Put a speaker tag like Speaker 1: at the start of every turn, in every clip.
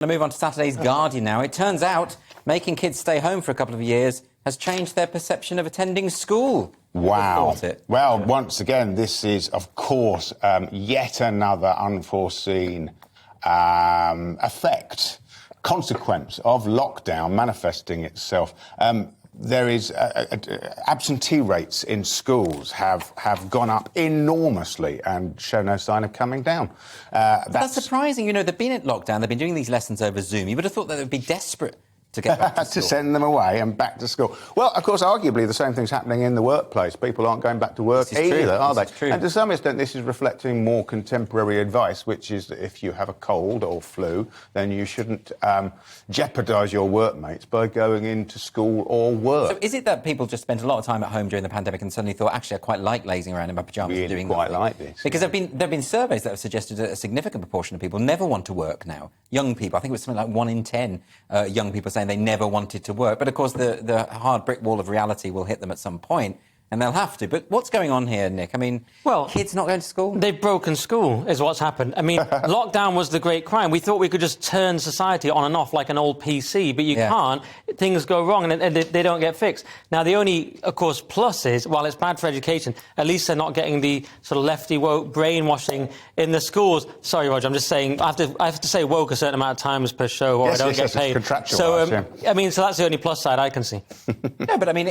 Speaker 1: To move on to Saturday's Guardian now. It turns out making kids stay home for a couple of years has changed their perception of attending school.
Speaker 2: Wow. Well, once again, this is, of course, yet another unforeseen consequence of lockdown manifesting itself. There is absentee rates in schools have gone up enormously and show no sign of coming down.
Speaker 1: That's surprising. You know, they've been at lockdown, they've been doing these lessons over Zoom. You would have thought that they'd be desperate to get back to school.
Speaker 2: To send them away and back to school. Well, of course, arguably the same thing's happening in the workplace. People aren't going back to work either, are they? And to some extent, this is reflecting more contemporary advice, which is that if you have a cold or flu, then you shouldn't jeopardise your workmates by going into school or work.
Speaker 1: So is it that people just spent a lot of time at home during the pandemic and suddenly thought, actually, I quite like lazing around in my pyjamas and doing
Speaker 2: quite
Speaker 1: nothing?
Speaker 2: like this.
Speaker 1: Because there have been surveys that have suggested that a significant proportion of people never want to work now. Young people, I think it was something like 1 in 10 young people saying they never wanted to work. But, of course, the hard brick wall of reality will hit them at some point, and they'll have to. But what's going on here, Nick? I mean,
Speaker 3: well,
Speaker 1: kids not going to school?
Speaker 3: They've broken school, is what's happened. I mean, lockdown was the great crime. We thought we could just turn society on and off like an old PC, but you can't. Things go wrong and they don't get fixed. Now, the only, of course, plus is, while it's bad for education, at least they're not getting the sort of lefty woke brainwashing in the schools. Sorry, Roger, I'm just saying, I have to say woke a certain amount of times per show or I don't get paid.
Speaker 2: So,
Speaker 3: I mean, so that's the only plus side I can see.
Speaker 1: No, but I mean,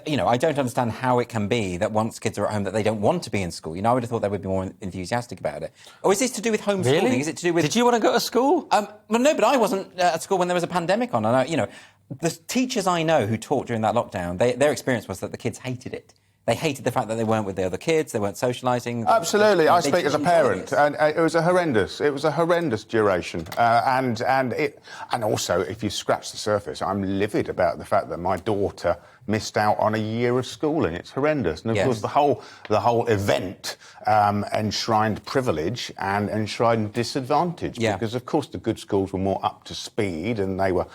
Speaker 1: you know, I don't understand how it can be that once kids are at home that they don't want to be in school. You know, I would have thought they would be more enthusiastic about it. Or is this to do with homeschooling?
Speaker 3: Really?
Speaker 1: Is it to do with...
Speaker 3: Did you want to go to school?
Speaker 1: Well, no, but I wasn't at school when there was a pandemic on. And, you know, the teachers I know who taught during that lockdown, their experience was that the kids hated it. They hated the fact that they weren't with the other kids, they weren't socialising.
Speaker 2: Absolutely, I speak as a parent, and it was a horrendous duration. And also, if you scratch the surface, I'm livid about the fact that my daughter missed out on a year of schooling. It's horrendous. And of course, the whole event enshrined privilege and enshrined disadvantage. Because, of course, the good schools were more up to speed and they were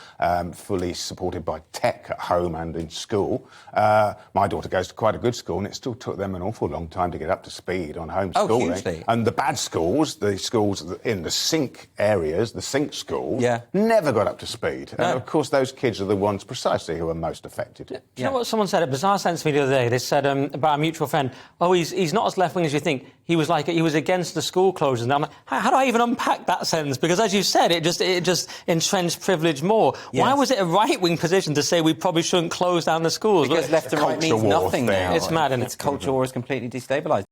Speaker 2: fully supported by tech at home and in school. My daughter goes to quite a good school and it still took them an awful long time to get up to speed on homeschooling.
Speaker 1: Oh, hugely.
Speaker 2: And the bad schools, the schools in the sink areas, the sink schools, never got up to speed. No. And, of course, those kids are the ones precisely who are most affected.
Speaker 3: You know what someone said at Bizarre Sense to me the other day? They said about a mutual friend, oh, he's not as left-wing as you think. He was against the school closures. And I'm like, how do I even unpack that sentence? Because, as you said, it just entrenched privilege more. Yes. Why was it a right-wing position to say we probably shouldn't close down the schools?
Speaker 1: Because left and right means nothing now.
Speaker 3: It's mad, isn't it?
Speaker 1: Its culture war is completely destabilised.